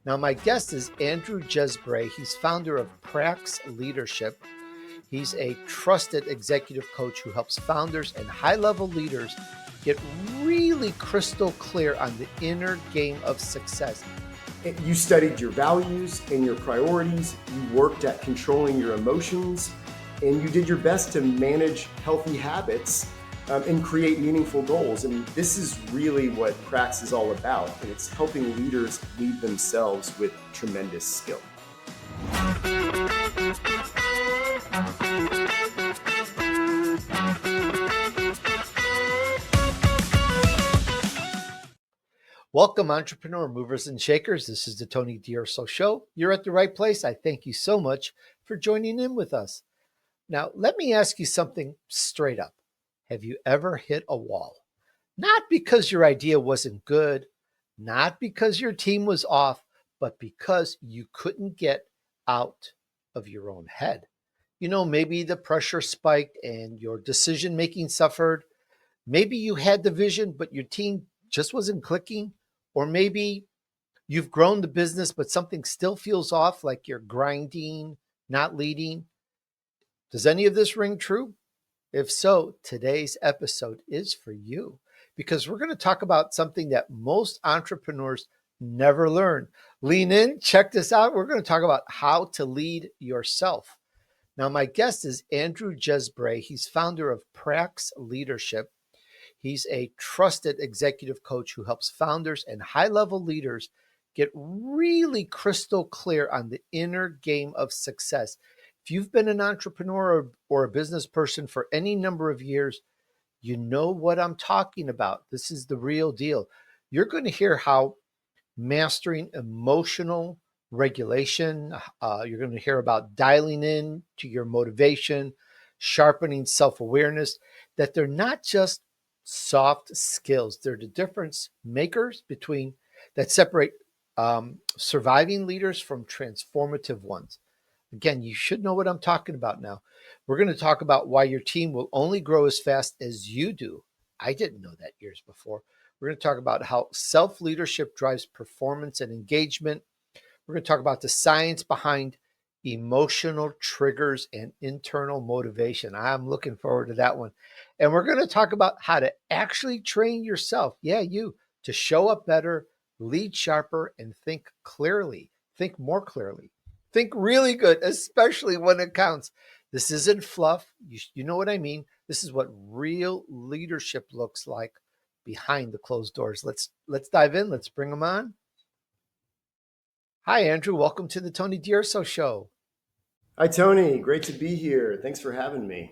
Now, my guest is Andrew Geesbreght. He's founder of Prax Leadership. He's a trusted executive coach who helps founders and high-level leaders get really crystal clear on the inner game of success. You studied your values and your priorities, you worked at controlling your emotions, and you did your best to manage healthy habits and create meaningful goals. And this is really what Prax is all about, and it's helping leaders lead themselves with tremendous skill. Welcome, entrepreneur movers and shakers. This is the Tony D'Urso Show. You're at the right place. I thank you so much for joining in with us. Now, let me ask you something straight up. Have you ever hit a wall? Not because your idea wasn't good, not because your team was off, but because you couldn't get out of your own head. Maybe the pressure spiked and your decision-making suffered. Maybe you had the vision, but your team just wasn't clicking. Or maybe you've grown the business, but something still feels off, like you're grinding, not leading. Does any of this ring true? If so, today's episode is for you, because we're going to talk about something that most entrepreneurs never learn. Lean in, check this out. We're going to talk about how to lead yourself. Now, my guest is Andrew Geesbreght. He's founder of Prax Leadership. He's a trusted executive coach who helps founders and high-level leaders get really crystal clear on the inner game of success. If you've been an entrepreneur or a business person for any number of years, you know what I'm talking about. This is the real deal. You're going to hear how mastering emotional regulation, you're going to hear about dialing in to your motivation, sharpening self-awareness, that they're not just soft skills. They're the difference makers that separate surviving leaders from transformative ones. Again, you should know what I'm talking about now. We're going to talk about why your team will only grow as fast as you do. I didn't know that years before. We're going to talk about how self-leadership drives performance and engagement. We're going to talk about the science behind emotional triggers and internal motivation. I'm looking forward to that one. And we're going to talk about how to actually train yourself, to show up better, lead sharper, and think clearly. Think more clearly. Think really good, especially when it counts. This isn't fluff. You know what I mean? This is what real leadership looks like behind the closed doors. Let's dive in. Let's bring them on. Hi, Andrew. Welcome to the Tony D'Urso Show. Hi, Tony. Great to be here. Thanks for having me.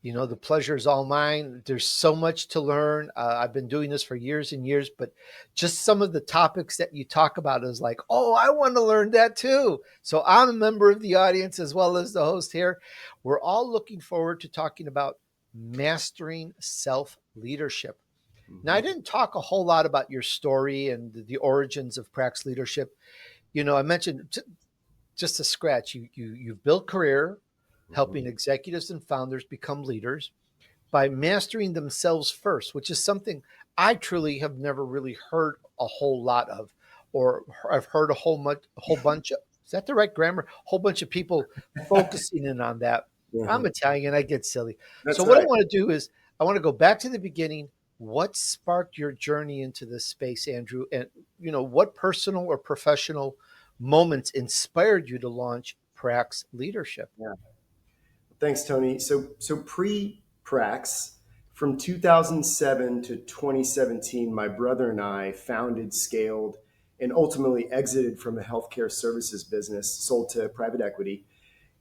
The pleasure is all mine. There's so much to learn. I've been doing this for years and years, but just some of the topics that you talk about is like, oh, I want to learn that too. So I'm a member of the audience as well as the host here. We're all looking forward to talking about mastering self-leadership. Now, I didn't talk a whole lot about your story and the origins of Prax Leadership. I mentioned just a scratch. You've built career helping executives and founders become leaders by mastering themselves first, which is something I truly have never really heard a whole lot of, or I've heard a whole bunch of, is that the right grammar? A whole bunch of people focusing in on that. I'm Italian, I get silly. That's so what right. I want to do is I want to go back to the beginning. What sparked your journey into this space, Andrew? And, what personal or professional moments inspired you to launch Prax Leadership? Yeah. Thanks, Tony. So pre-Prax, from 2007 to 2017, my brother and I founded, scaled, and ultimately exited from a healthcare services business sold to private equity.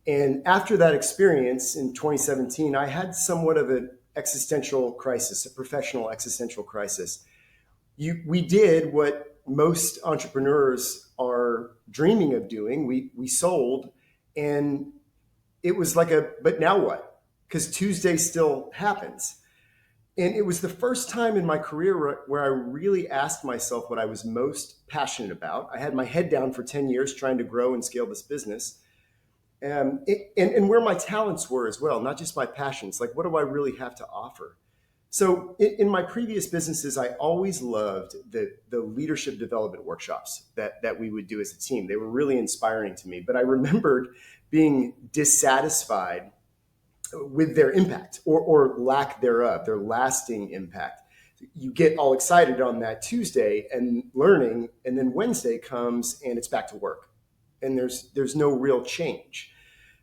And after that experience in 2017, I had somewhat of an existential crisis, a professional existential crisis. We did what most entrepreneurs are dreaming of doing. We sold, and it was like but now what? Because Tuesday still happens. And it was the first time in my career where I really asked myself what I was most passionate about. I had my head down for 10 years trying to grow and scale this business. And where my talents were as well, not just my passions. Like, what do I really have to offer? So in my previous businesses, I always loved the leadership development workshops that we would do as a team. They were really inspiring to me. But I remembered being dissatisfied with their impact or lack thereof, their lasting impact. You get all excited on that Tuesday and learning, and then Wednesday comes and it's back to work, and there's no real change.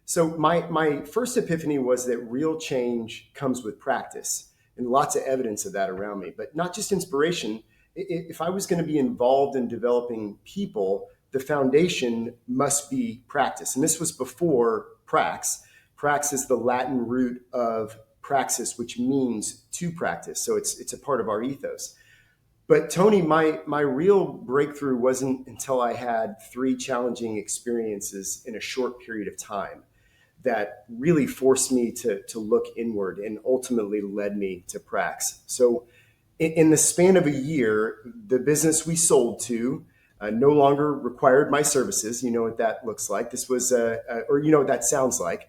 So my first epiphany was that real change comes with practice, and lots of evidence of that around me, but not just inspiration. If I was going to be involved in developing people, the foundation must be practice. And this was before Prax. Prax is the Latin root of praxis, which means to practice. So it's a part of our ethos. But Tony, my real breakthrough wasn't until I had three challenging experiences in a short period of time that really forced me to look inward and ultimately led me to Prax. So in the span of a year, the business we sold to no longer required my services. You know what that looks like. This was, or you know what that sounds like.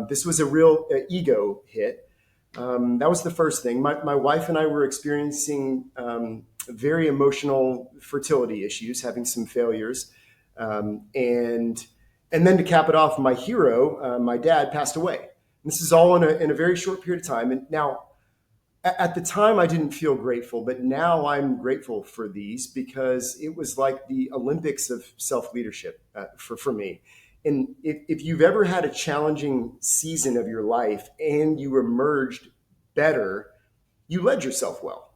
This was a real ego hit. That was the first thing. My wife and I were experiencing very emotional fertility issues, having some failures. And then to cap it off, my hero, my dad, passed away. And this is all in a very short period of time. And now, at the time, I didn't feel grateful, but now I'm grateful for these because it was like the Olympics of self-leadership for me. And if you've ever had a challenging season of your life and you emerged better, you led yourself well.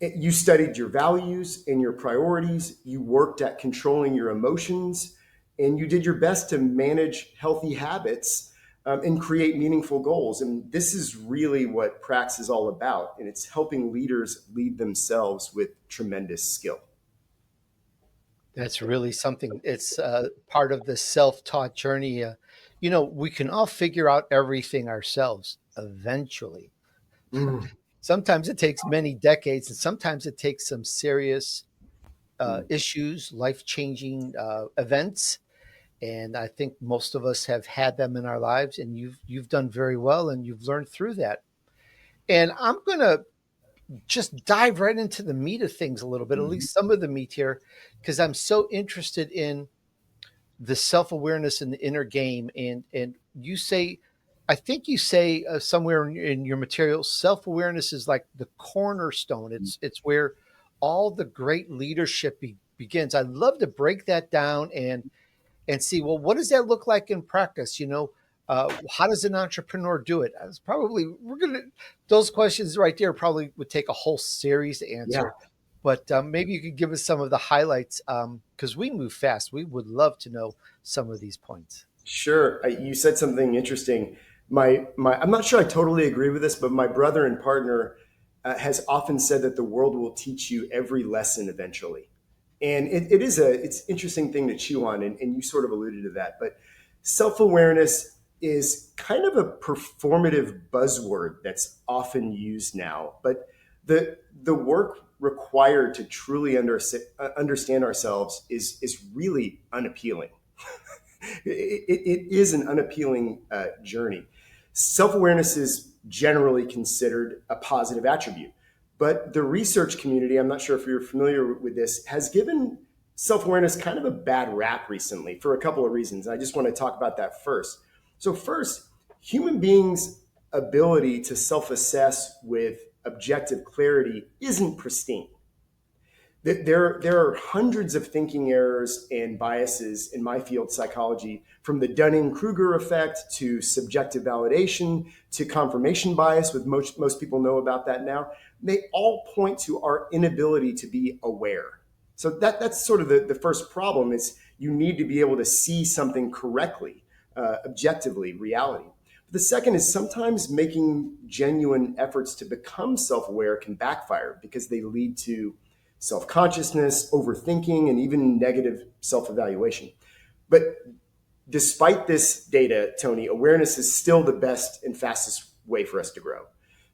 You studied your values and your priorities. You worked at controlling your emotions, and you did your best to manage healthy habits and create meaningful goals. And this is really what Prax is all about. And it's helping leaders lead themselves with tremendous skill. That's really something. It's part of the self-taught journey. We can all figure out everything ourselves eventually. Mm, Sometimes it takes many decades, and sometimes it takes some serious mm. issues, life-changing events. And I think most of us have had them in our lives, and you've done very well, and you've learned through that. And I'm gonna just dive right into the meat of things a little bit, at Mhm. least some of the meat here, because I'm so interested in the self-awareness and the inner game. And you say, I think you say somewhere in your material, self-awareness is like the cornerstone. It's where all the great leadership begins. I'd love to break that down and see, well, what does that look like in practice? How does an entrepreneur do it? It's probably we're gonna those questions right there probably would take a whole series to Yeah. answer. But maybe you could give us some of the highlights because we move fast. We would love to know some of these points. Sure. You said something interesting. I'm not sure I totally agree with this, but my brother and partner has often said that the world will teach you every lesson eventually. And it's interesting thing to chew on. And you sort of alluded to that, but self-awareness is kind of a performative buzzword that's often used now, but the work required to truly understand ourselves is really unappealing. It is an unappealing journey. Self awareness is generally considered a positive attribute, but the research community, I'm not sure if you're familiar with this, has given self awareness kind of a bad rap recently for a couple of reasons. I just want to talk about that first. So, first, human beings' ability to self assess with objective clarity isn't pristine. There are hundreds of thinking errors and biases in my field, psychology, from the Dunning-Kruger effect to subjective validation to confirmation bias, with most people know about that now. They all point to our inability to be aware. So that's sort of the first problem is you need to be able to see something correctly, objectively, reality. The second is sometimes making genuine efforts to become self-aware can backfire because they lead to self-consciousness, overthinking, and even negative self-evaluation. But despite this data, Tony, awareness is still the best and fastest way for us to grow.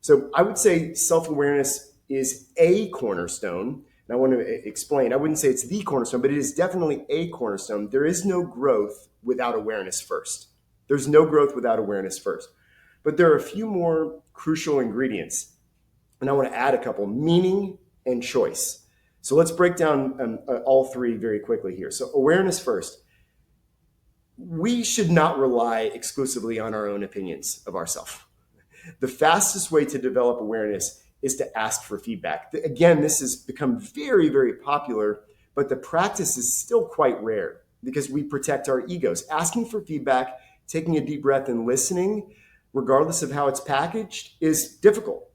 So I would say self-awareness is a cornerstone. And I want to explain, I wouldn't say it's the cornerstone, but it is definitely a cornerstone. There is no growth without awareness first. There's no growth without awareness first. But there are a few more crucial ingredients. And I want to add a couple: meaning and choice. So let's break down all three very quickly here. So awareness first. We should not rely exclusively on our own opinions of ourselves. The fastest way to develop awareness is to ask for feedback. Again, this has become very, very popular, but the practice is still quite rare because we protect our egos. Asking for feedback, taking a deep breath, and listening, regardless of how it's packaged, is difficult.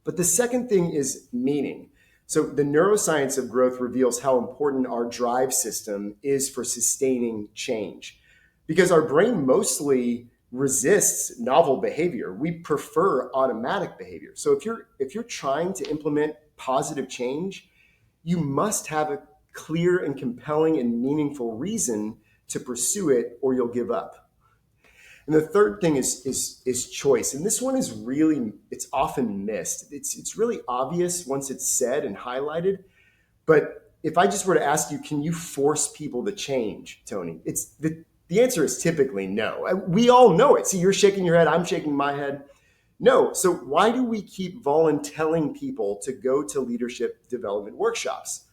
But the second thing is meaning. So the neuroscience of growth reveals how important our drive system is for sustaining change, because our brain mostly resists novel behavior. We prefer automatic behavior. So if you're trying to implement positive change, you must have a clear and compelling and meaningful reason to pursue it, or you'll give up. And the third thing is choice. And this one is really, it's often missed. It's really obvious once it's said and highlighted. But if I just were to ask you, can you force people to change, Tony? It's the answer is typically no. We all know it. See, you're shaking your head, I'm shaking my head. No. So why do we keep volunteering people to go to leadership development workshops?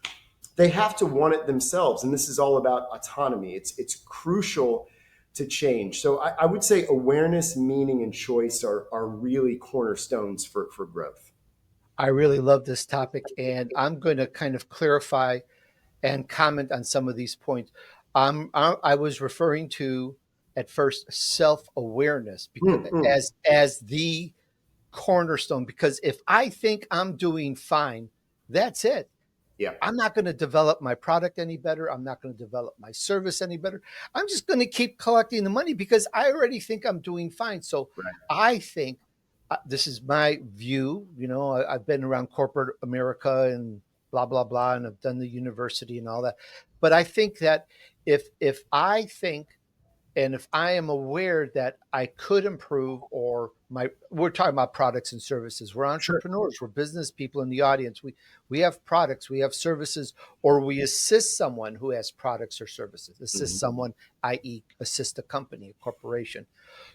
They have to want it themselves. And this is all about autonomy. It's crucial to change. So I would say awareness, meaning, and choice are really cornerstones for growth. I really love this topic, and I'm going to kind of clarify and comment on some of these points. I was referring to at first self-awareness because Mm-hmm. as the cornerstone. Because if I think I'm doing fine, that's it. Yeah. I'm not going to develop my product any better. I'm not going to develop my service any better. I'm just going to keep collecting the money because I already think I'm doing fine. So Right. I think this is my view. I've been around corporate America and blah, blah, blah, and I've done the university and all that. But I think that if I think and if I am aware that I could improve, or we're talking about products and services. We're Sure. entrepreneurs, we're business people in the audience. We have products, we have services, or we assist someone who has products or services. Assist Mm-hmm. someone, i.e., assist a company, a corporation.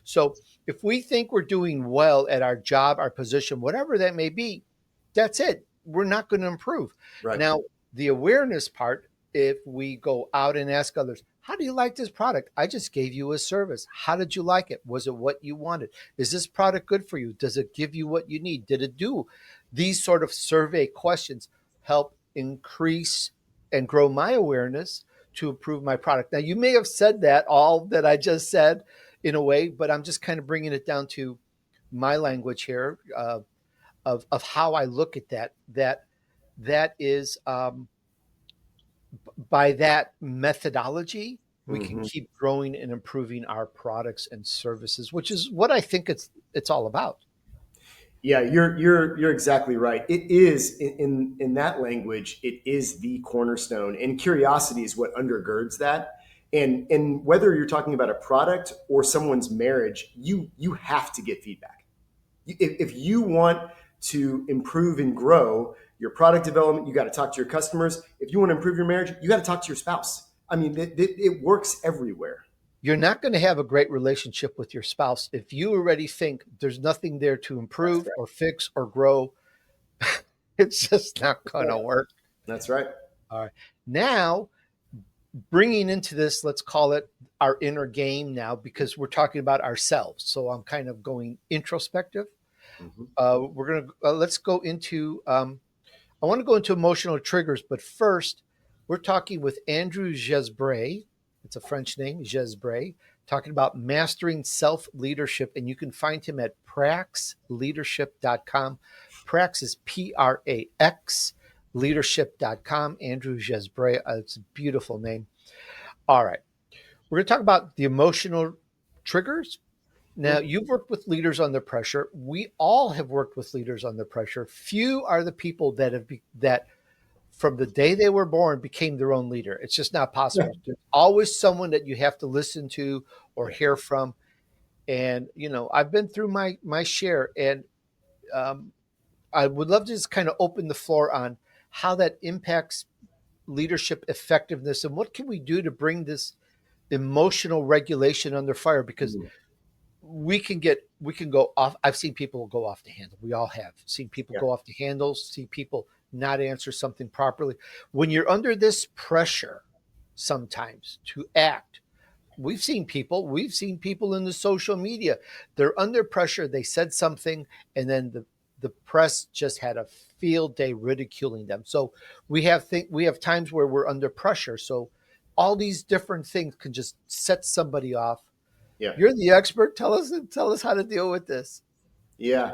So if we think we're doing well at our job, our position, whatever that may be, that's it. We're not going to improve. Right. Now, the awareness part, if we go out and ask others, how do you like this product? I just gave you a service. How did you like it? Was it what you wanted? Is this product good for you? Does it give you what you need? Did it do? These sort of survey questions help increase and grow my awareness to improve my product. Now, you may have said that all that I just said in a way, but I'm just kind of bringing it down to my language here of how I look at that. That is by that methodology, we can Mm-hmm. keep growing and improving our products and services, which is what I think it's all about. Yeah, you're exactly right. It is in that language. It is the cornerstone, and curiosity is what undergirds that. And whether you're talking about a product or someone's marriage, you have to get feedback. If you want to improve and grow your product development, you got to talk to your customers. If you want to improve your marriage, you got to talk to your spouse. I mean, it works everywhere. You're not going to have a great relationship with your spouse if you already think there's nothing there to That's improve right. or fix or grow. It's just not That's going right. to work. That's right. All right. Now, bringing into this, let's call it our inner game now, because we're talking about ourselves. So I'm kind of going introspective. Mm-hmm. We're going to let's go into I want to go into emotional triggers, but first, we're talking with Andrew Geesbreght. It's a French name, Geesbreght, talking about mastering self leadership. And you can find him at praxleadership.com. Prax is Prax leadership.com. Andrew Geesbreght. It's a beautiful name. All right. We're going to talk about the emotional triggers. Now, Mm-hmm. you've worked with leaders under pressure. We all have worked with leaders under pressure. Few are the people that from the day they were born became their own leader. It's just not Yeah. possible. There's always someone that you have to listen to or Yeah. hear from. And I've been through my share, and um, I would love to just kind of open the floor on how that impacts leadership effectiveness and what can we do to bring this emotional regulation under fire, because Mhm. we can go off. I've seen people go off the handle. We all have seen people Yeah. go off the handles, see people not answer something properly. When you're under this pressure sometimes to act, we've seen people in the social media. They're under pressure. They said something, and then the press just had a field day ridiculing them. So we have times where we're under pressure. So all these different things can just set somebody off. Yeah. You're the expert. Tell us how to deal with this. Yeah.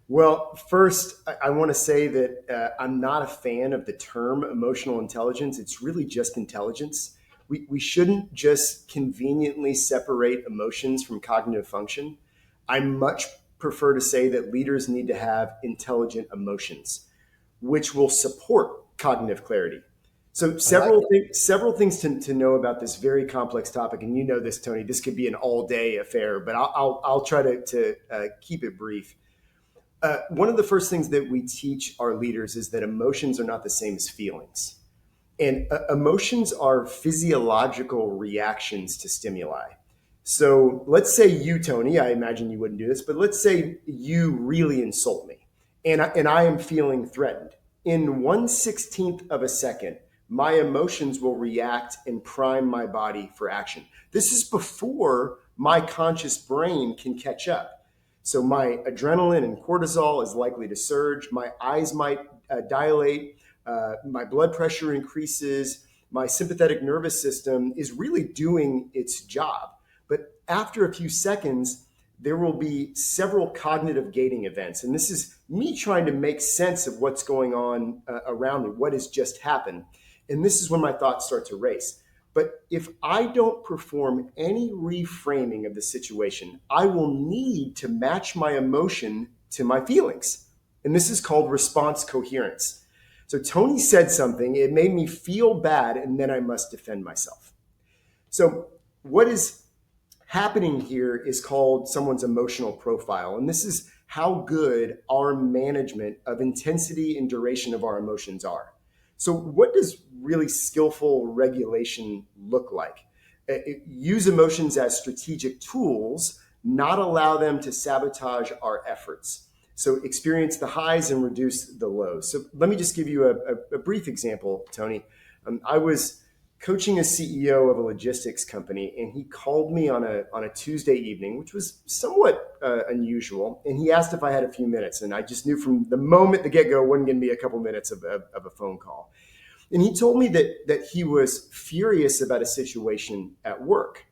Well, first, I want to say that I'm not a fan of the term emotional intelligence. It's really just intelligence. We shouldn't just conveniently separate emotions from cognitive function. I much prefer to say that leaders need to have intelligent emotions, which will support cognitive clarity. So I like it. several things to know about this very complex topic, and you know this, Tony. This could be an all day affair, but I'll try to keep it brief. One of the first things that we teach our leaders is that emotions are not the same as feelings. And emotions are physiological reactions to stimuli. So let's say you, Tony, I imagine you wouldn't do this, but let's say you really insult me and I am feeling threatened. In 1/16th of a second, my emotions will react and prime my body for action. This is before my conscious brain can catch up. So my adrenaline and cortisol is likely to surge. My eyes might dilate. My blood pressure increases. My sympathetic nervous system is really doing its job. But after a few seconds, there will be several cognitive gating events. And this is me trying to make sense of what's going on around me, what has just happened. And this is when my thoughts start to race. But if I don't perform any reframing of the situation, I will need to match my emotion to my feelings. And this is called response coherence. So Tony said something, it made me feel bad, and then I must defend myself. So what is happening here is called someone's emotional profile. And this is how good our management of intensity and duration of our emotions are. So what does really skillful regulation look like? Use emotions as strategic tools, not allow them to sabotage our efforts. So experience the highs and reduce the lows. So let me just give you a brief example, Tony. I was coaching a CEO of a logistics company, and he called me on a Tuesday evening, which was somewhat unusual. And he asked if I had a few minutes, and I just knew from the moment the get-go it wasn't going to be a couple minutes of a phone call. And he told me that he was furious about a situation at work.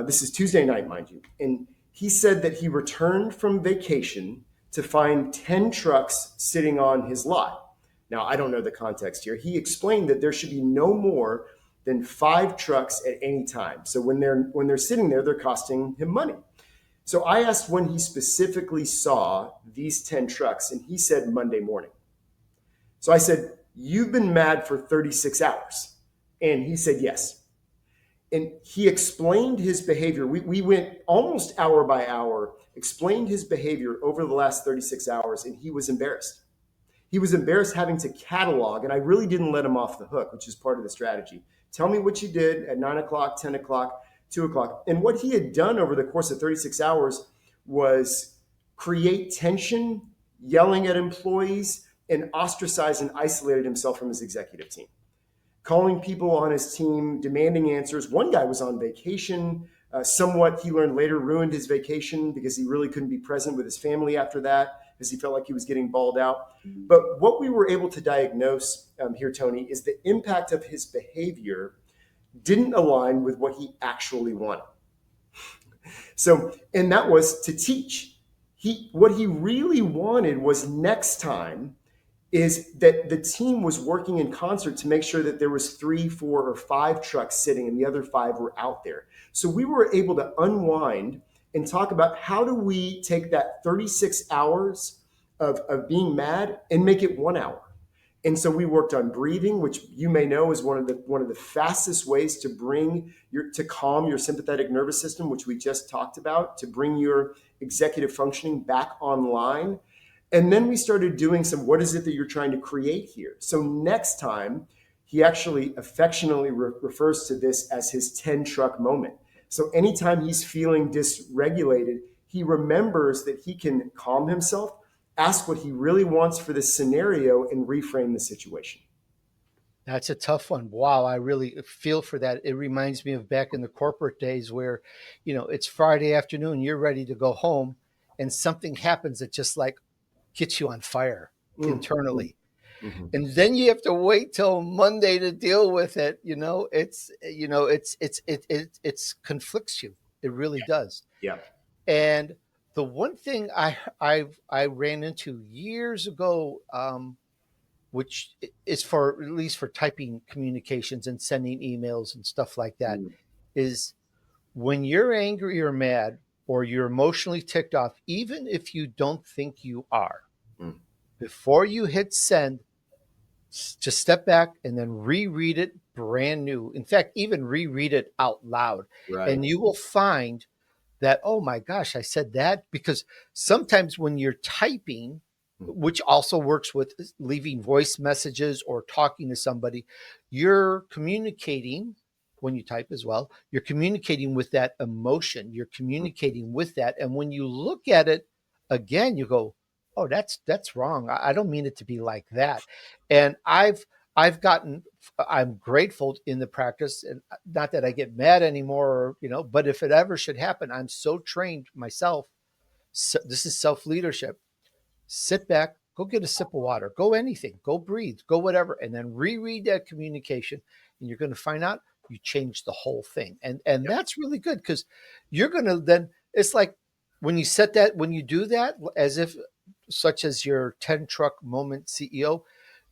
This is Tuesday night, mind you. And he said that he returned from vacation to find 10 trucks sitting on his lot. Now, I don't know the context here. He explained that there should be no more than 5 trucks at any time. So when they're sitting there, they're costing him money. So I asked when he specifically saw these 10 trucks, and he said Monday morning. So I said, "You've been mad for 36 hours. And he said, yes. And he explained his behavior. We went almost hour by hour, explained his behavior over the last 36 hours, and he was embarrassed. He was embarrassed having to catalog, and I really didn't let him off the hook, which is part of the strategy. Tell me what you did at 9 o'clock, 10 o'clock, 2 o'clock. And what he had done over the course of 36 hours was create tension, yelling at employees, and ostracized and isolated himself from his executive team. Calling people on his team, demanding answers. One guy was on vacation. Somewhat, he learned later, ruined his vacation because he really couldn't be present with his family after that because he felt like he was getting balled out. But what we were able to diagnose here, Tony, is the impact of his behavior didn't align with what he actually wanted. So, and that was to teach. What he really wanted was next time is that the team was working in concert to make sure that there was 3, 4, or 5 trucks sitting and the other 5 were out there. So we were able to unwind and talk about how do we take that 36 hours of being mad and make it 1 hour. And so we worked on breathing, which you may know is one of the fastest ways to calm your sympathetic nervous system, which we just talked about, to bring your executive functioning back online. And then we started doing what is it that you're trying to create here? So next time, he actually affectionately refers to this as his 10 truck moment. So anytime he's feeling dysregulated, he remembers that he can calm himself, ask what he really wants for this scenario, and reframe the situation. That's a tough one. Wow, I really feel for that. It reminds me of back in the corporate days where, it's Friday afternoon, you're ready to go home, and something happens that just like gets you on fire Mm, mm, internally. mm-hmm. And then you have to wait till Monday to deal with it. It's conflicts you. It really does. Yeah. And the one thing I ran into years ago, which is for at least for typing communications and sending emails and stuff like that, Mm, is when you're angry or mad or you're emotionally ticked off, even if you don't think you are, mm. before you hit send, just step back and then reread it brand new. In fact, even reread it out loud, Right. and you will find that, oh my gosh, I said that. Because sometimes when you're typing, Mm, which also works with leaving voice messages or talking to somebody, you're communicating when you type as well. You're communicating with that emotion, you're mm, communicating with that. And when you look at it again, you go, oh, that's wrong. I don't mean it to be like that. And I've gotten, I'm grateful in the practice, and not that I get mad anymore, but if it ever should happen, I'm so trained myself. So this is self leadership. Sit back, go get a sip of water, go anything, go breathe, go whatever, and then reread that communication, and you're going to find out you changed the whole thing. And yep. that's really good, because you're going to then, it's like when you set that, when you do that, as if, such as your 10 truck moment CEO,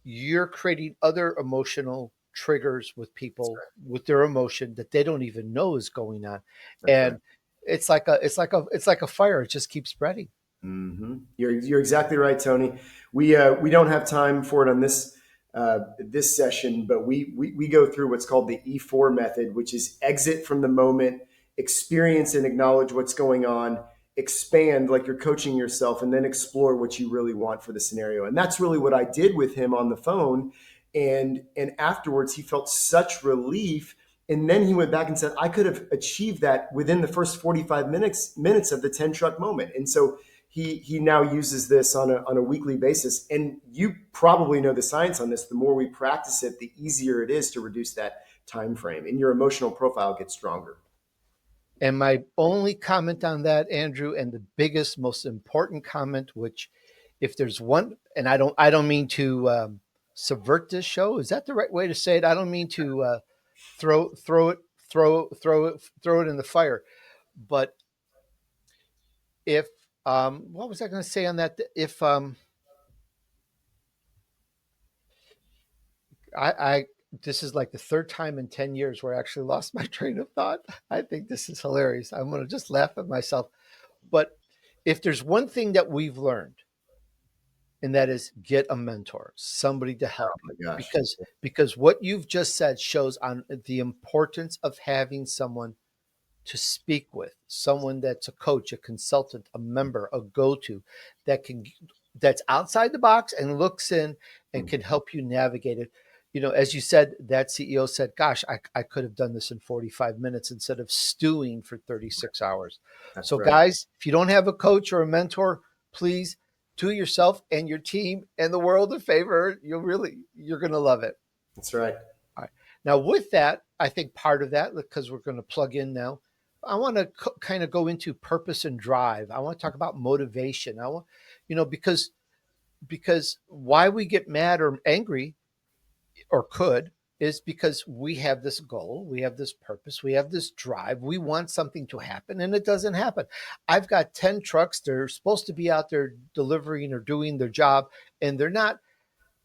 you're creating other emotional triggers with That's people right. with their emotion that they don't even know is going on. That's right. And it's like a fire. It just keeps spreading. Mm-hmm. You're exactly right, Tony. We don't have time for it on this session, but we go through what's called the E4 method, which is exit from the moment, experience and acknowledge what's going on, expand like you're coaching yourself, and then explore what you really want for the scenario. And that's really what I did with him on the phone. And afterwards, he felt such relief. And then he went back and said, I could have achieved that within the first 45 minutes of the 10 truck moment. And so he now uses this on a weekly basis. And you probably know the science on this. The more we practice it, the easier it is to reduce that time frame, and your emotional profile gets stronger. And my only comment on that, Andrew, and the biggest, most important comment, which, if there's one, and I don't mean to subvert this show. Is that the right way to say it? I don't mean to throw it in the fire. But if what was I going to say on that? If I this is like the third time in 10 years where I actually lost my train of thought. I think this is hilarious. I'm going to just laugh at myself. But if there's one thing that we've learned, and that is get a mentor, somebody to Oh help you, my gosh. because what you've just said shows on the importance of having someone to speak with, someone that's a coach, a consultant, a member, a go-to, that can that's outside the box and looks in and Mm, can help you navigate it. As you said, that CEO said, gosh, I could have done this in 45 minutes instead of stewing for 36 hours. that's So right. guys, if you don't have a coach or a mentor, please do yourself and your team and the world a favor. You're going to love it. That's right. All right. Now, with that, I think part of that, because we're going to plug in now, I want to kind of go into purpose and drive. I want to talk about motivation. I want, because why we get mad or angry, or could, is because we have this goal, we have this purpose, we have this drive, we want something to happen, and it doesn't happen. I've got 10 trucks. They're supposed to be out there delivering or doing their job, and they're not.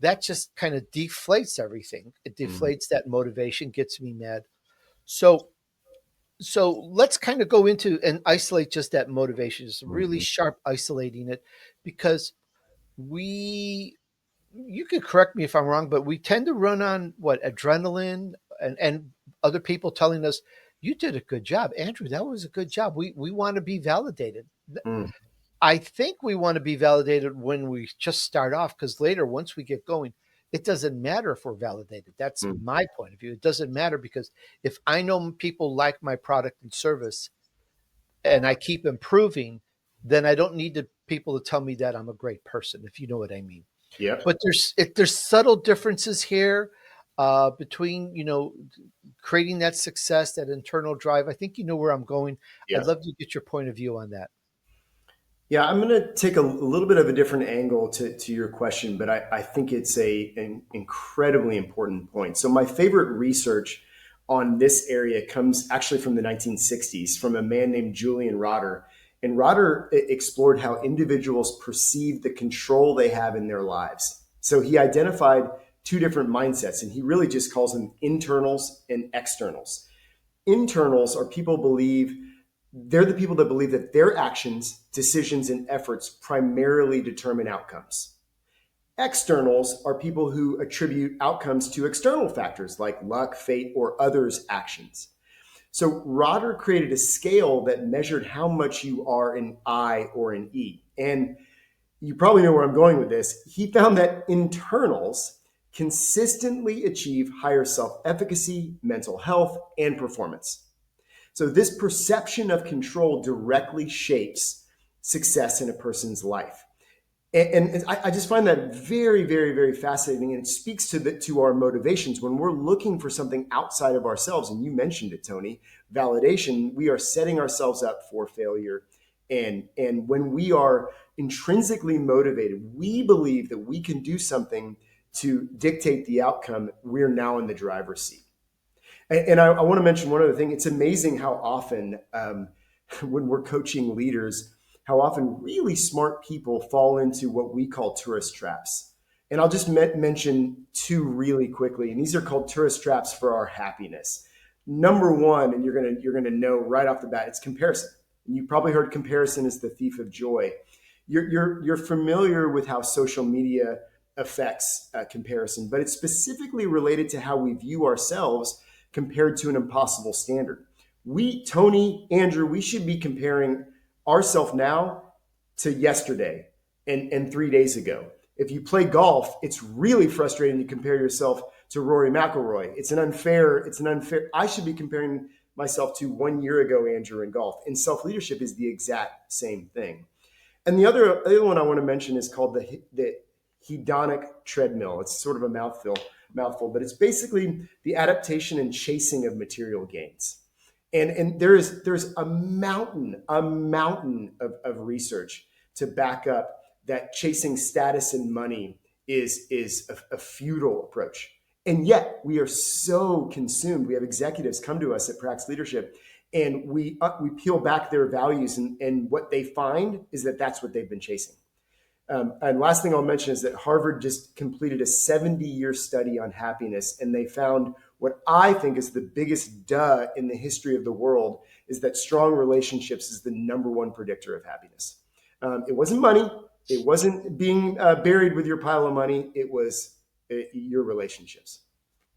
That just kind of deflates everything. It Mhm. deflates that motivation, gets me mad. So let's kind of go into and isolate just that motivation, just really Mhm. sharp isolating it, because we you can correct me if I'm wrong, but we tend to run on what, adrenaline, and other people telling us, you did a good job, Andrew, that was a good job. We want to be validated. Mm, I think we want to be validated when we just start off, because later, once we get going, it doesn't matter if we're validated. That's mm, my point of view. It doesn't matter, because if I know people like my product and service and I keep improving, then I don't need people to tell me that I'm a great person, if you know what I mean. Yep. But there's subtle differences here between creating that success, that internal drive. I think you know where I'm going. I'd Yeah. love to get your point of view on that. Yeah, I'm going to take a little bit of a different angle to your question, but I think it's an incredibly important point. So, my favorite research on this area comes actually from the 1960s from a man named Julian Rotter. And Rotter explored how individuals perceive the control they have in their lives. So, he identified two different mindsets, and he really just calls them internals and externals. Internals are people believe they're the people that believe that their actions, decisions, and efforts primarily determine outcomes. Externals are people who attribute outcomes to external factors like luck, fate, or others' actions. So Rotter created a scale that measured how much you are an I or an E. And you probably know where I'm going with this. He found that internals consistently achieve higher self efficacy, mental health, and performance. So, this perception of control directly shapes success in a person's life. And I just find that very, very, very fascinating. And it speaks to our motivations when we're looking for something outside of ourselves. And you mentioned it, Tony, validation. We are setting ourselves up for failure. And when we are intrinsically motivated, we believe that we can do something to dictate the outcome. We're now in the driver's seat. And I want to mention one other thing. It's amazing how often, when we're coaching leaders, how often really smart people fall into what we call tourist traps. And I'll just mention two really quickly. And these are called tourist traps for our happiness. Number one, and you're gonna know right off the bat, it's comparison. And you probably heard comparison is the thief of joy. You're familiar with how social media affects comparison, but it's specifically related to how we view ourselves compared to an impossible standard. Tony, Andrew, we should be comparing ourselves now to yesterday and 3 days ago. If you play golf, it's really frustrating to compare yourself to Rory McIlroy. It's an unfair. I should be comparing myself to 1 year ago, Andrew, in golf. And self-leadership is the exact same thing. And the other one I want to mention is called the hedonic treadmill. It's sort of a mouthful, but it's basically the adaptation and chasing of material gains. And there's a mountain of research to back up that chasing status and money is a futile approach. And yet we are so consumed. We have executives come to us at Prax Leadership, and we peel back their values, and what they find is that that's what they've been chasing. And last thing I'll mention is that Harvard just completed a 70-year study on happiness, and they found what I think is the biggest duh in the history of the world is that strong relationships is the number one predictor of happiness. It wasn't money. It wasn't being buried with your pile of money. It was your relationships.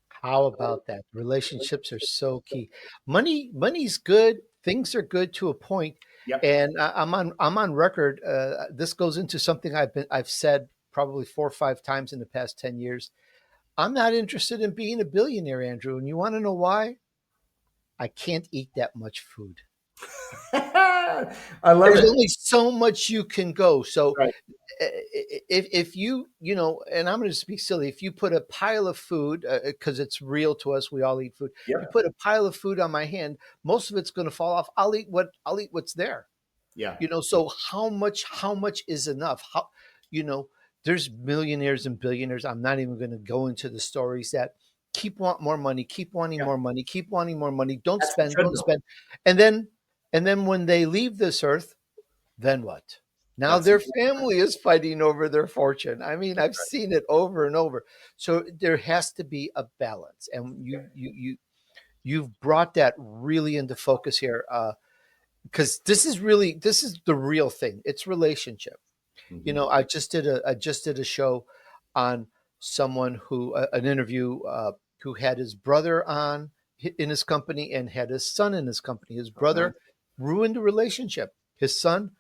How about that? Relationships are so key. Money's good. Things are good to a point. Yep. And I'm on record. This goes into something I've said probably 4 or 5 times in the past 10 years. I'm not interested in being a billionaire, Andrew. And you want to know why? I can't eat that much food. I love There's it. only so much you can go. So Right. if and I'm going to speak silly, if you put a pile of food, because it's real to us, we all eat food. If you Yep. put a pile of food on my hand, most of it's going to fall off. I'll eat what's there. Yeah. So how much is enough? You know, there's millionaires and billionaires. I'm not even going to go into the stories that keep want more money, keep wanting Yeah. more money, keep wanting more money. Don't That's the spend, don't treadmill. spend. And then when they leave this earth, then what? Now That's their exactly family is fighting over their fortune. I mean, I've right. seen it over and over. So there has to be a balance, and you've brought that really into focus here, because this is the real thing. It's relationship. Mm-hmm. I just did a show on someone who an interview who had his brother on in his company and had his son in his company. His Uh-huh. brother ruined the relationship. His son,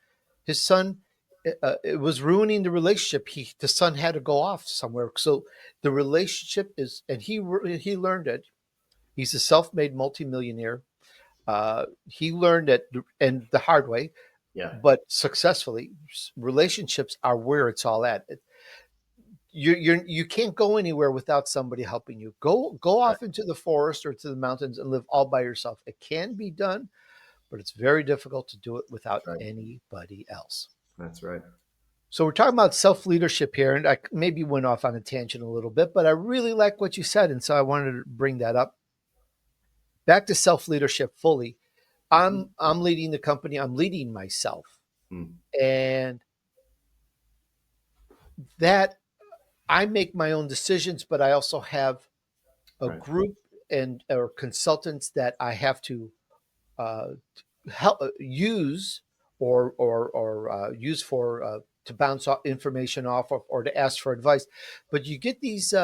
it was ruining the relationship. The son had to go off somewhere. So the relationship is, and he learned it. He's a self-made multimillionaire. He learned it and the hard way. Yeah. but successfully. Relationships are where it's all at. You can't go anywhere without somebody helping you. Go Right. off into the forest or to the mountains and live all by yourself. It can be done, but it's very difficult to do it without That's right. anybody else. That's right. So we're talking about self leadership here, and I maybe went off on a tangent a little bit, but I really like what you said, and so I wanted to bring that up. Back to self leadership fully. Mhm. I'm leading the company. I'm leading myself, Mm. and that I make my own decisions, but I also have a Right. group and or consultants that I have to uh, help use or use for to bounce off information off of, or to ask for advice. But you get these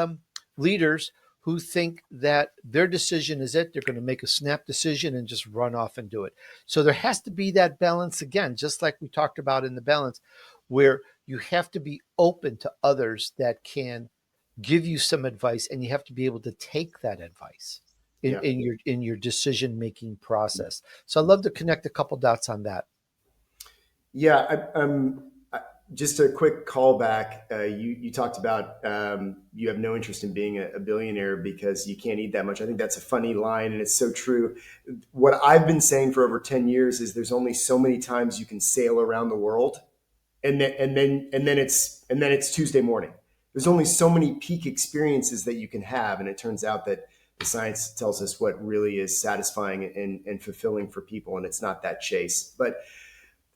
leaders who think that their decision is it. They're going to make a snap decision and just run off and do it. So there has to be that balance again, just like we talked about in the balance, where you have to be open to others that can give you some advice, and you have to be able to take that advice Yeah. in your decision making process. So I'd love to connect a couple dots on that. Yeah. Just a quick callback. You talked about you have no interest in being a billionaire because you can't eat that much. I think that's a funny line, and it's so true. What I've been saying for over 10 years is there's only so many times you can sail around the world, and then it's Tuesday morning. There's only so many peak experiences that you can have, and it turns out that the science tells us what really is satisfying and fulfilling for people, and it's not that chase. But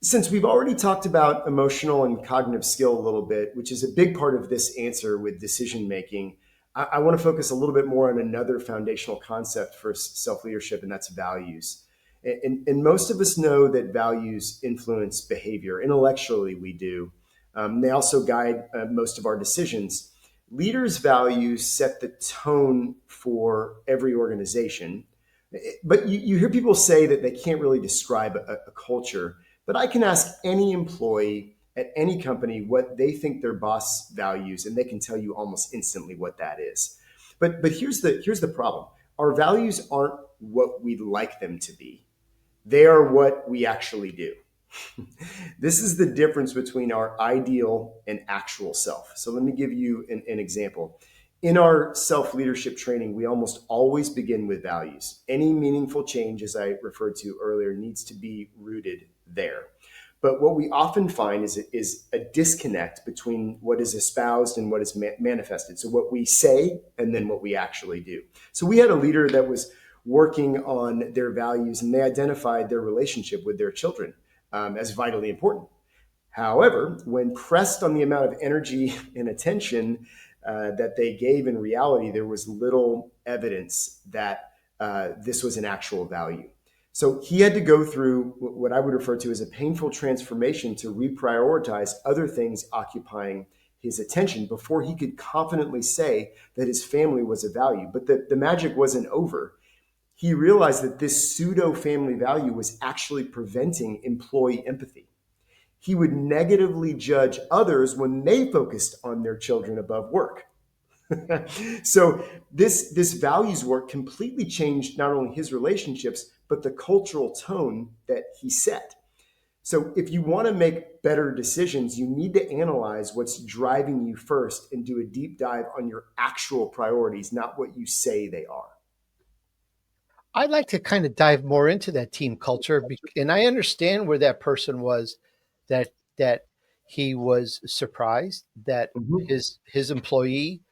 since we've already talked about emotional and cognitive skill a little bit, which is a big part of this answer with decision making, I want to focus a little bit more on another foundational concept for self leadership, and that's values. And most of us know that values influence behavior. Intellectually, we do. They also guide most of our decisions. Leaders' values set the tone for every organization. But you hear people say that they can't really describe a culture. But I can ask any employee at any company what they think their boss values, and they can tell you almost instantly what that is. But here's the problem. Our values aren't what we'd like them to be. They are what we actually do. This is the difference between our ideal and actual self. So let me give you an example. In our self leadership training, we almost always begin with values. Any meaningful change, as I referred to earlier, needs to be rooted there. But what we often find is a disconnect between what is espoused and what is manifested. So what we say and then what we actually do. So we had a leader that was working on their values, and they identified their relationship with their children as vitally important. However, when pressed on the amount of energy and attention that they gave in reality, there was little evidence that this was an actual value. So he had to go through what I would refer to as a painful transformation to reprioritize other things occupying his attention before he could confidently say that his family was a value. But the magic wasn't over. He realized that this pseudo family value was actually preventing employee empathy. He would negatively judge others when they focused on their children above work. So this values work completely changed not only his relationships, but the cultural tone that he set. So if you want to make better decisions, you need to analyze what's driving you first and do a deep dive on your actual priorities, not what you say they are. I'd like to kind of dive more into that team culture, and I understand where that person was, that he was surprised that Mhm. his employee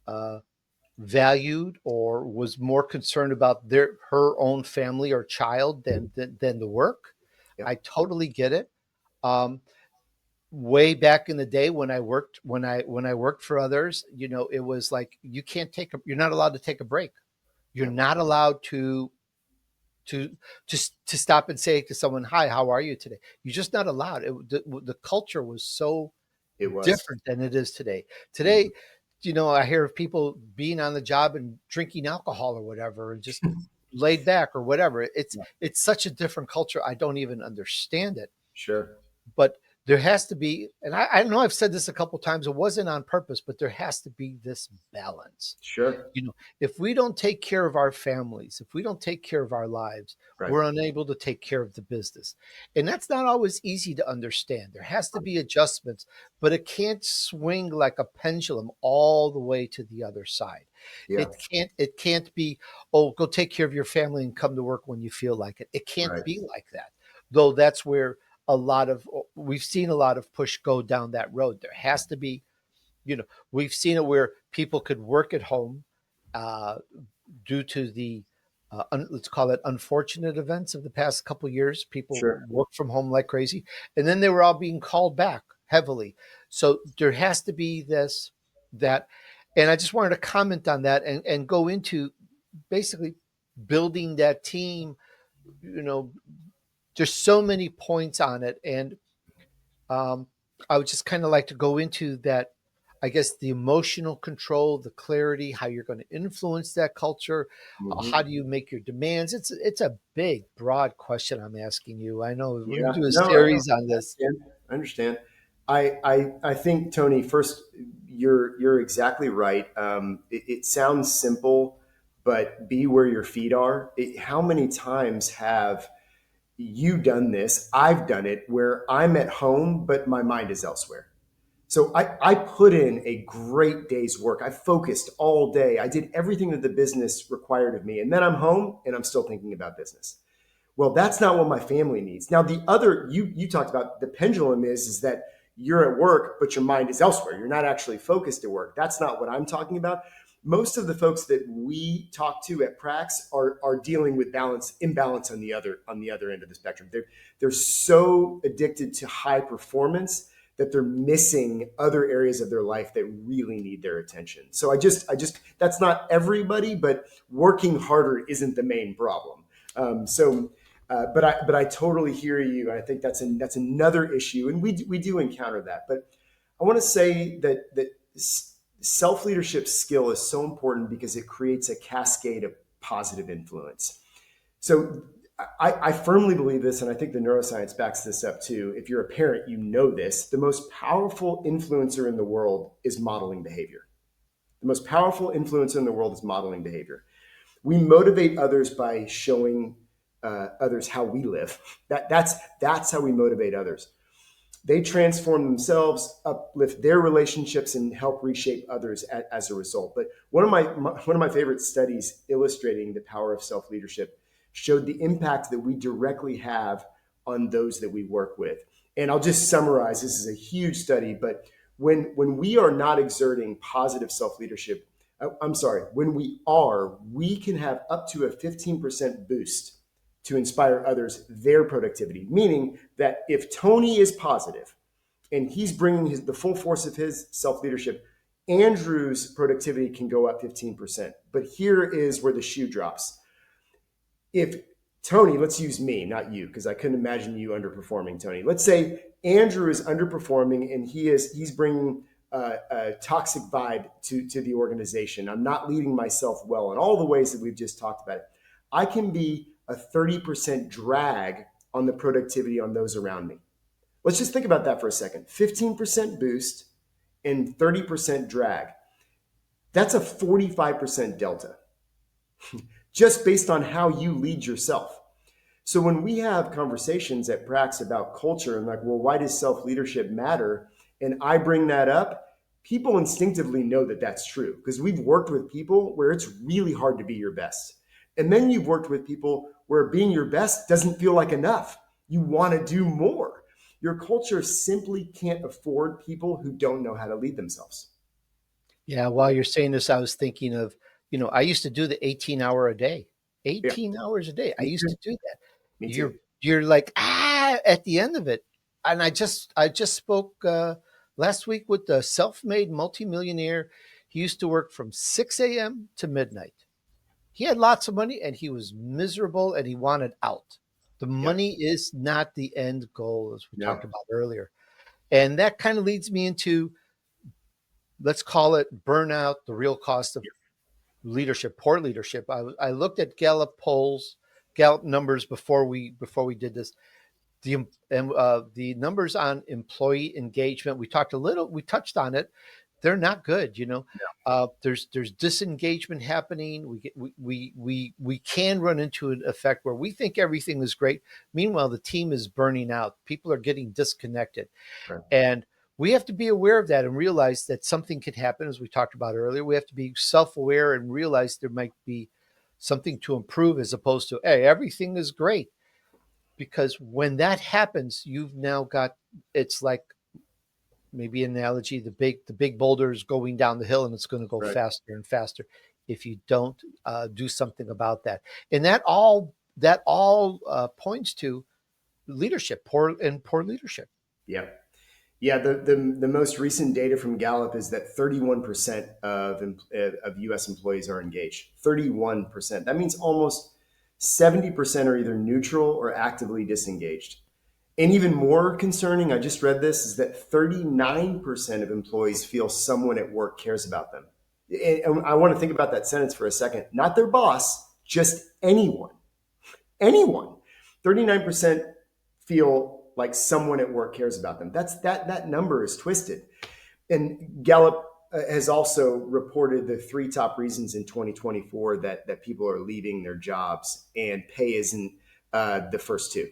uh, valued or was more concerned about her own family or child than the work. Yep. I totally get it. Um, Way back in the day when I worked for others, it was like you're not allowed to take a break. You're Yep. not allowed to to stop and say to someone, "Hi, how are you today?" You're just not allowed. The culture was so It was. different than it is today. Mhm. Today, I hear of people being on the job and drinking alcohol or whatever, and just laid back or whatever. It's Yeah. it's such a different culture. I don't even understand it. Sure. But there has to be, and I know I've said this a couple times, it wasn't on purpose, but there has to be this balance. Sure. If we don't take care of our families, if we don't take care of our lives, Right. we're unable to take care of the business. And that's not always easy to understand. There has to be adjustments, but it can't swing like a pendulum all the way to the other side. Yeah. It can't be, oh, go take care of your family and come to work when you feel like it. It can't Right. be like that. Though that's where we've seen a lot of push go down that road. There has to be, we've seen it where people could work at home uh, due to the let's call it unfortunate events of the past couple of years. People Sure. work from home like crazy, and then they were all being called back heavily. So there has to be this that, and I just wanted to comment on that and go into basically building that team. You know, there's so many points on it, and um, I would just kind of like to go into that. I guess the emotional control, the clarity, how you're going to influence that culture, how Hmm. do you make your demands? It's a big, broad question I'm asking you. I know we're going Yeah. to do a No, I know. series on I this. understand. I understand. I think, Tony, first, you're exactly right. It sounds simple, but be where your feet are. How many times have you done this? I've done it where I'm at home, but my mind is elsewhere. So I put in a great day's work. I focused all day. I did everything that the business required of me. And then I'm home and I'm still thinking about business. Well, that's not what my family needs. Now, the other you talked about the pendulum is that you're at work, but your mind is elsewhere. You're not actually focused at work. That's not what I'm talking about. Most of the folks that we talk to at Prax are dealing with imbalance on the other end of the spectrum. They're so addicted to high performance that they're missing other areas of their life that really need their attention. So I just that's not everybody, but working harder isn't the main problem. But I totally hear you. I think that's another issue, and we do encounter that. But I want to say that self leadership skill is so important because it creates a cascade of positive influence. So I firmly believe this, and I think the neuroscience backs this up too. If you're a parent, you know this. The most powerful influencer in the world is modeling behavior. The most powerful influencer in the world is modeling behavior. We motivate others by showing others how we live. That's how we motivate others. They transform themselves, uplift their relationships, and help reshape others as a result. But one of my favorite studies illustrating the power of self leadership showed the impact that we directly have on those that we work with. And I'll just summarize. This is a huge study, but when we are not exerting positive self leadership, I'm sorry, when we can have up to a 15% boost to inspire others their productivity. Meaning that if Tony is positive and he's bringing the full force of his self leadership, Andrew's productivity can go up 15%. But here is where the shoe drops. If Tony, let's use me, not you, because I couldn't imagine you underperforming, Tony. Let's say Andrew is underperforming and he's bringing a toxic vibe to the organization. I'm not leading myself well in all the ways that we've just talked about it. I can be a 30% drag on the productivity on those around me. Let's just think about that for a second. 15% boost and 30% drag. That's a 45% delta just based on how you lead yourself. So when we have conversations at Prax about culture and like, well, why does self leadership matter? And I bring that up, people instinctively know that that's true because we've worked with people where it's really hard to be your best. And then you've worked with people where being your best doesn't feel like enough. You want to do more. Your culture simply can't afford people who don't know how to lead themselves. Yeah, while you're saying this, I was thinking of, I used to do the 18-hour a day, Yeah, 18 hours a day. I me used too. to do that. Me You're too. you're like at the end of it. And I just spoke last week with the self-made multimillionaire. He used to work from 6 a.m. to midnight. He had lots of money and he was miserable and he wanted out. The Yeah. money is not the end goal, as we No. talked about earlier. And that kind of leads me into, let's call it burnout, the real cost of leadership, poor leadership. I looked at Gallup polls, Gallup numbers before we did this. The numbers on employee engagement, we touched on it. They're not good. There's disengagement happening. We can run into an effect where we think everything is great. Meanwhile, the team is burning out. People are getting disconnected, Right. and we have to be aware of that and realize that something could happen, as we talked about earlier. We have to be self-aware and realize there might be something to improve, as opposed to, hey, everything is great. Because when that happens, you've now got, it's like, maybe an analogy, the big boulder is going down the hill and it's going to go Right. faster and faster if you don't do something about that. And that all points to leadership, poor leadership. Yeah. Yeah, the most recent data from Gallup is that 31% of U.S. employees are engaged. 31%. That means almost 70% are either neutral or actively disengaged. And even more concerning, I just read this, is that 39% of employees feel someone at work cares about them. And I want to think about that sentence for a second. Not their boss, just anyone. Anyone. 39% feel like someone at work cares about them. That number is twisted. And Gallup has also reported the three top reasons in 2024 that people are leaving their jobs, and pay isn't the first two.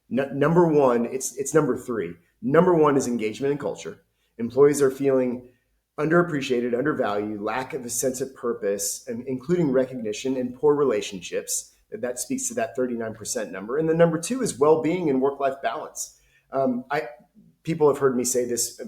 Number one, it's number three. Number one is engagement and culture. Employees are feeling underappreciated, undervalued, lack of a sense of purpose, including recognition, and poor relationships. That speaks to that 39% number. And the number two is well-being and work-life balance. I People have heard me say this.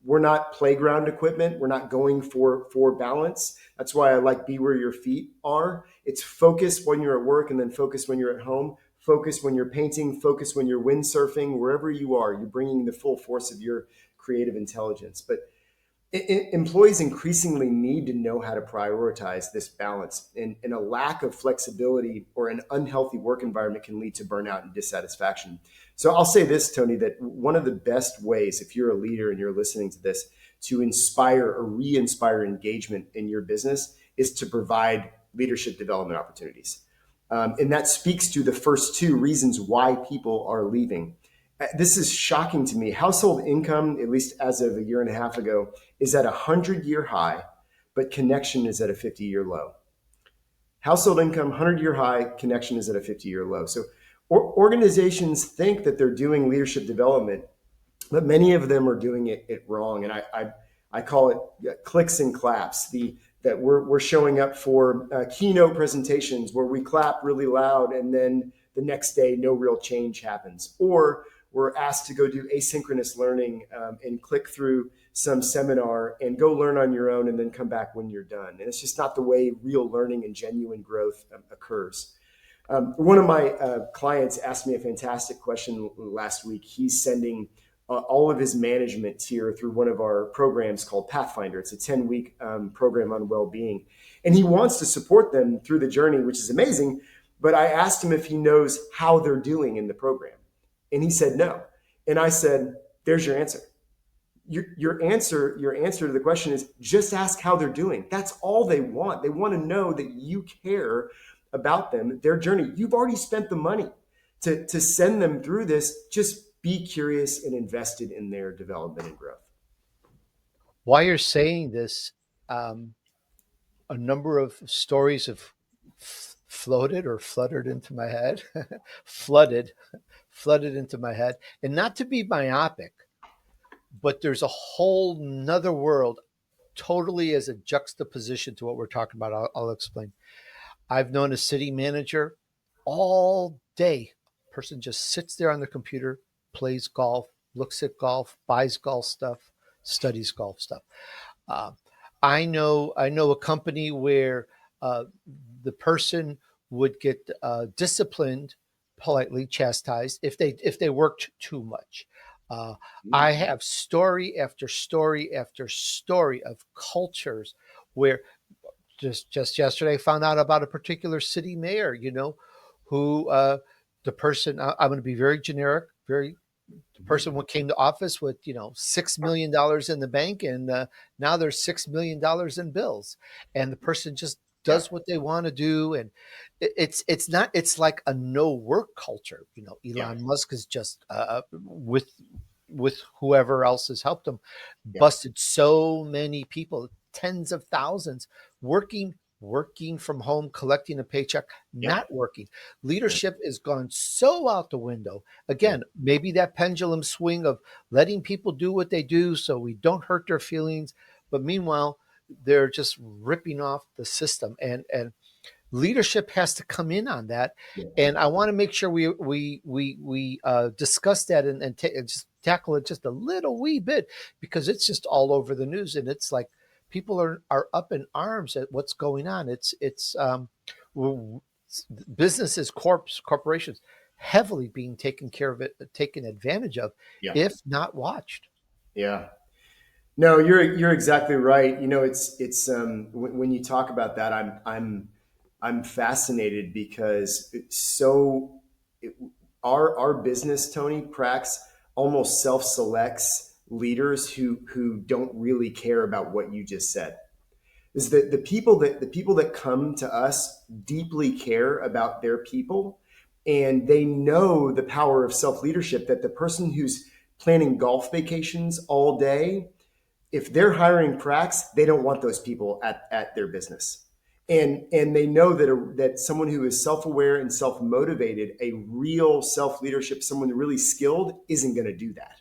We're not playground equipment. We're not going for balance. That's why I like be where your feet are. It's focus when you're at work, and then focus when you're at home. Focus when you're painting. Focus when you're windsurfing. Wherever you are, you're bringing the full force of your creative intelligence. But employees increasingly need to know how to prioritize this balance, and a lack of flexibility or an unhealthy work environment can lead to burnout and dissatisfaction. So I'll say this, Tony, that one of the best ways, if you're a leader and you're listening to this, to inspire or re-inspire engagement in your business is to provide leadership development opportunities. And that speaks to the first two reasons why people are leaving. This is shocking to me. Household income, at least as of a year and a half ago, is at a 100-year high, but connection is at a 50-year low. Household income, 100-year high, connection is at a 50-year low. So organizations think that they're doing leadership development, but many of them are doing it wrong. And I call it clicks and claps. That we're showing up for keynote presentations where we clap really loud, and then the next day no real change happens. Or we're asked to go do asynchronous learning and click through some seminar and go learn on your own and then come back when you're done. And it's just not the way real learning and genuine growth occurs. One of my clients asked me a fantastic question last week. He's sending all of his management tier through one of our programs called Pathfinder. It's a 10-week program on well-being. And he wants to support them through the journey, which is amazing. But I asked him if he knows how they're doing in the program. And he said no. And I said, there's your answer. Your answer to the question is just ask how they're doing. That's all they want. They want to know that you care about them, their journey. You've already spent the money to send them through this. Just be curious and invested in their development and growth. While you're saying this, a number of stories have floated or fluttered into my head, flooded into my head. And not to be myopic, but there's a whole nother world totally as a juxtaposition to what we're talking about. I'll explain. I've known a city manager all day. Person just sits there on the computer, plays golf, looks at golf, buys golf stuff, studies golf stuff. Uh, I know a company where uh, the person would get disciplined, politely chastised if they worked too much. Uh, I have story after story after story of cultures where just yesterday I found out about a particular city mayor, who the person, I'm going to be very generic, very the person who came to office with $6 million in the bank, and now there's $6 million in bills, and the person just Yeah. does what they want to do, and it's not, it's like a no work culture. Yeah. Elon Musk is just with whoever else has helped him, Yeah. busted so many people, tens of thousands, working from home, collecting a paycheck, Yeah. not working. Yeah. Leadership has gone so out the window. Yeah. Again, maybe that pendulum swing of letting people do what they do so we don't hurt their feelings, but meanwhile they're just ripping off the system, and leadership has to come in on that. Yeah. And I want to make sure we discuss that, and just tackle it just a little wee bit, because it's just all over the news, and it's like people are up in arms at what's going on. It's businesses, corporations heavily being taken care of, it taken advantage of, Yeah. if not watched. Yeah. No, you're exactly right. It's when you talk about that, I'm fascinated because it, our business, Tony Prax, almost self selects leaders who don't really care about what you just said. Is that the people that come to us deeply care about their people, and they know the power of self leadership. That the person who's planning golf vacations all day, if they're hiring Prax, they don't want those people at their business. And they know that someone who is self-aware and self-motivated, a real self-leadership, someone really skilled, isn't going to do that.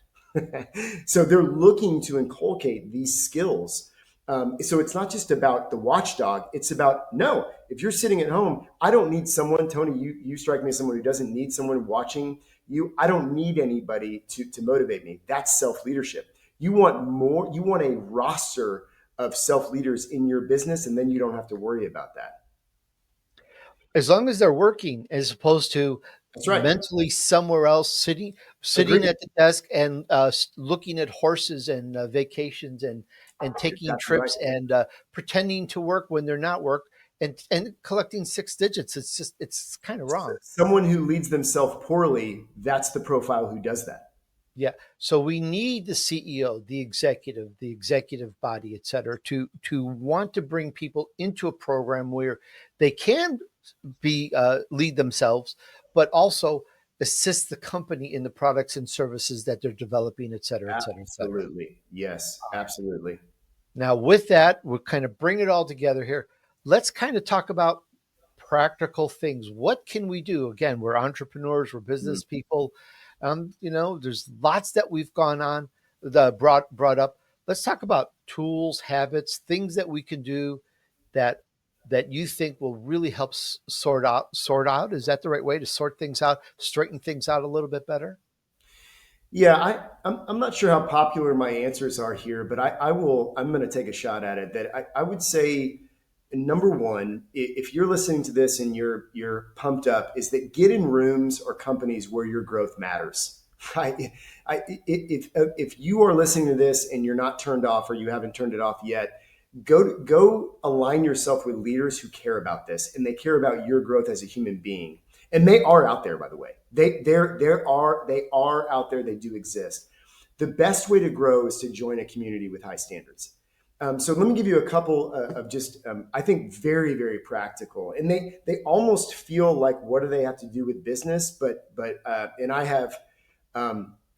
So they're looking to inculcate these skills. So it's not just about the watchdog. It's about, no, if you're sitting at home, I don't need someone, Tony, you strike me as someone who doesn't need someone watching you. I don't need anybody to motivate me. That's self-leadership. You want more, you want a roster of self leaders in your business, and then you don't have to worry about that. As long as they're working, as opposed to That's right. mentally somewhere else, sitting Agreed. at the desk and looking at horses and vacations, and taking Exactly right. trips, and pretending to work when they're not work, and collecting six digits. It's kind of wrong. Someone who leads themselves poorly, that's the profile who does that. Yeah. So we need the CEO, the executive body, et cetera, to want to bring people into a program where they can be lead themselves, but also assist the company in the products and services that they're developing, et cetera, et cetera, et cetera. Absolutely. Yes, absolutely. Now, with that, we'll kind of bring it all together here. Let's kind of talk about practical things. What can we do? Again, we're entrepreneurs, we're Mm. business people. There's lots that we've gone on, the brought up. Let's talk about tools, habits, things that we can do that that you think will really help sort out. Is that the right way to sort things out, straighten things out a little bit better? Yeah, I'm not sure how popular my answers are here, but I'm going to take a shot at it. That I would say, number one, if you're listening to this and you're pumped up, is that get in rooms or companies where your growth matters. Right? If you are listening to this and you're not turned off, or you haven't turned it off yet, go align yourself with leaders who care about this, and they care about your growth as a human being. And they are out there, by the way. They are out there. They do exist. The best way to grow is to join a community with high standards. So let me give you a couple of just I think very, very practical, and they almost feel like, what do they have to do with business? But and I have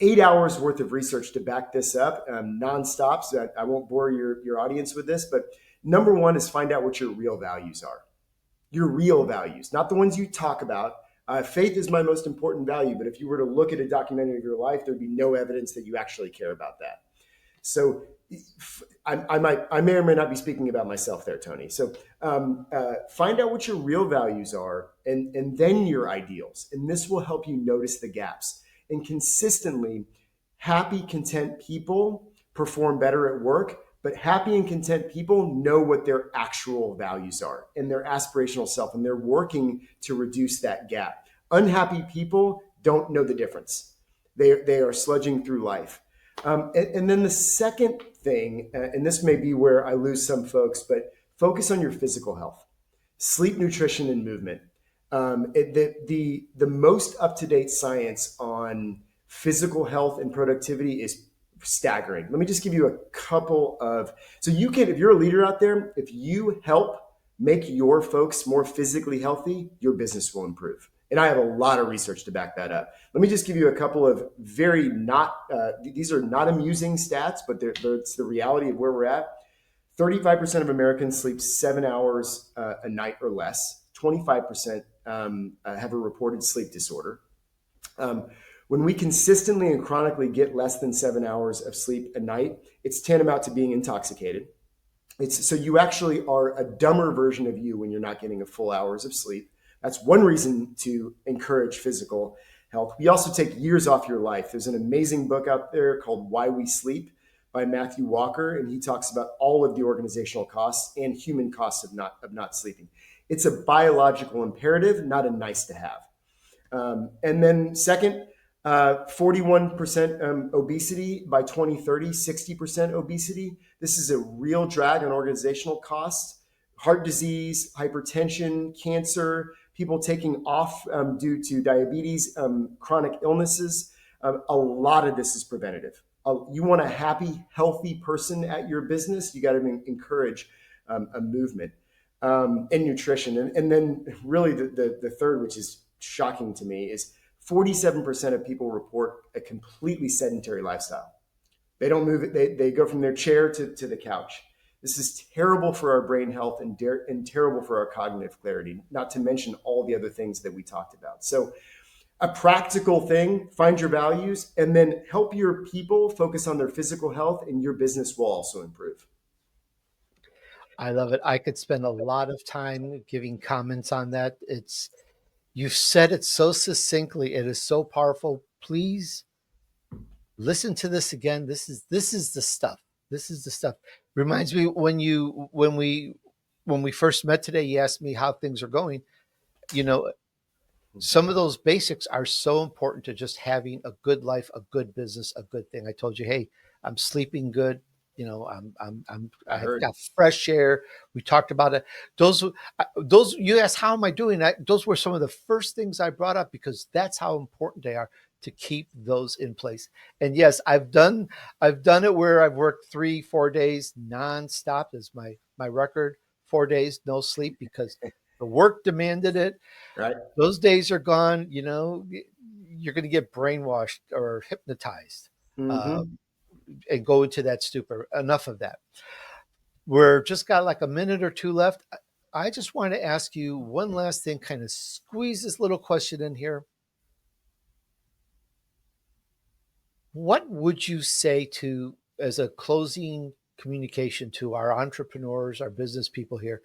8 hours worth of research to back this up, nonstop. So I won't bore your audience with this, but number one is find out what your real values are. Your real values, not the ones you talk about. Faith is my most important value, but if you were to look at a documentary of your life, there'd be no evidence that you actually care about that. So I may or may not be speaking about myself there, Tony. So find out what your real values are, and then your ideals, and this will help you notice the gaps. And consistently, happy, content people perform better at work. But happy and content people know what their actual values are and their aspirational self, and they're working to reduce that gap. Unhappy people don't know the difference. They are sludging through life. And then the second thing, and this may be where I lose some folks, but focus on your physical health, sleep, nutrition, and movement. The most up to date science on physical health and productivity is staggering. Let me just give you a couple of, so you can, if you're a leader out there, if you help make your folks more physically healthy, your business will improve. And I have a lot of research to back that up. Let me just give you a couple of very these are not amusing stats, but it's the reality of where we're at. 35% of Americans sleep 7 hours a night or less. 25% have a reported sleep disorder. When we consistently and chronically get less than 7 hours of sleep a night, it's tantamount to being intoxicated. So you actually are a dumber version of you when you're not getting a full hours of sleep. That's one reason to encourage physical health. We also take years off your life. There's an amazing book out there called Why We Sleep by Matthew Walker, and he talks about all of the organizational costs and human costs of not sleeping. It's a biological imperative, not a nice to have. And then second, 41% obesity by 2030, 60% obesity. This is a real drag on organizational costs. Heart disease, hypertension, cancer, people taking off due to diabetes, chronic illnesses. A lot of this is preventative. You want a happy, healthy person at your business, you got to encourage a movement and nutrition. And then really the third, which is shocking to me, is 47% of people report a completely sedentary lifestyle. They don't move it. They go from their chair to the couch. This is terrible for our brain health and terrible for our cognitive clarity, not to mention all the other things that we talked about. So a practical thing, find your values, and then help your people focus on their physical health, and your business will also improve. I love it. I could spend a lot of time giving comments on that. You've said it so succinctly. It is so powerful. Please listen to this again. This is the stuff. This is the stuff. Reminds me when we first met today, you asked me how things are going. You know, some of those basics are so important to just having a good life, a good business, a good thing. I told you, hey, I'm sleeping good. You know, I've got fresh air. We talked about it. Those you asked, how am I doing? Those were some of the first things I brought up because that's how important they are to keep those in place. And yes, I've done it where I've worked 3-4 days nonstop is my record. 4 days no sleep because the work demanded it. Right. Those days are gone. You know, you're going to get brainwashed or hypnotized. Mm-hmm. And go into that stupor. Enough of that. We're just got like a minute or two left. I just want to ask you one last thing, kind of squeeze this little question in here. What would you say to, as a closing communication to our entrepreneurs, our business people here,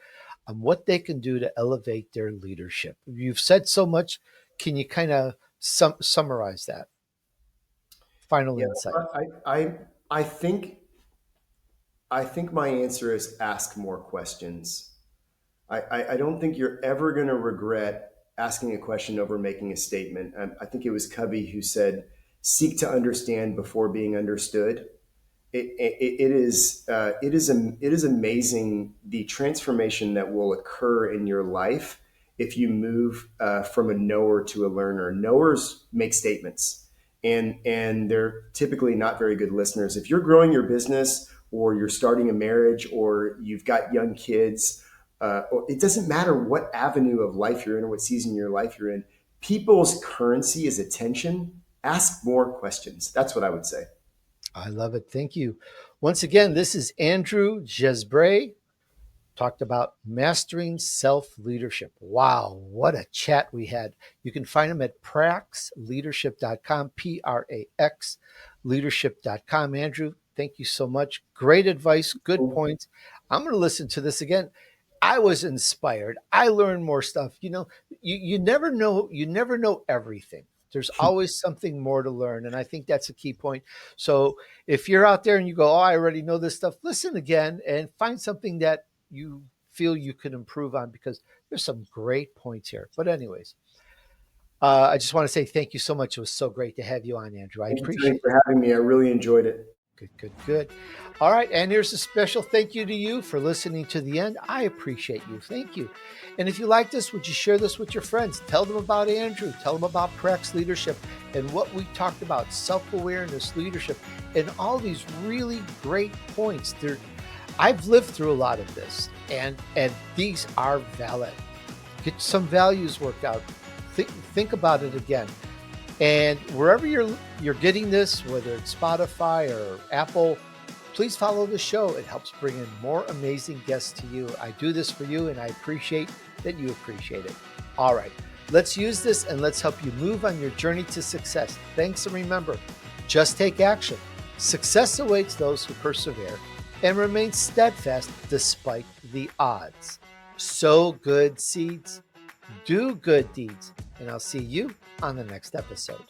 on what they can do to elevate their leadership? You've said so much. Can you kind of summarize that? Final insight. I think my answer is ask more questions. I don't think you're ever going to regret asking a question over making a statement. I think it was Covey who said, "Seek to understand before being understood." It is amazing the transformation that will occur in your life if you move from a knower to a learner. Knowers make statements, and they're typically not very good listeners. If you're growing your business, or you're starting a marriage, or you've got young kids, or it doesn't matter what avenue of life you're in or what season of your life you're in, people's currency is attention. Ask more questions. That's what I would say. I love it. Thank you. Once again, this is Andrew Geesbreght. Talked about mastering self-leadership. Wow, what a chat we had. You can find him at praxleadership.com, Prax leadership.com. Andrew, thank you so much. Great advice, good points. I'm going to listen to this again. I was inspired. I learned more stuff. You know, you never know everything. There's always something more to learn. And I think that's a key point. So if you're out there and you go, oh, I already know this stuff, listen again and find something that you feel you can improve on, because there's some great points here. But anyways, I just want to say thank you so much. It was so great to have you on, Andrew. I appreciate it. For having me. I really enjoyed it. Good. All right. And here's a special thank you to you for listening to the end. I appreciate you. Thank you. And if you like this, would you share this with your friends? Tell them about Andrew. Tell them about Prax Leadership and what we talked about, self-awareness, leadership, and all these really great points. I've lived through a lot of this, and these are valid. Get some values worked out. Think about it again. And wherever you're getting this, whether it's Spotify or Apple, please follow the show. It helps bring in more amazing guests to you. I do this for you, and I appreciate that you appreciate it. All right, let's use this and let's help you move on your journey to success. Thanks, and remember, just take action. Success awaits those who persevere and remain steadfast despite the odds. Sow good seeds, do good deeds, and I'll see you on the next episode.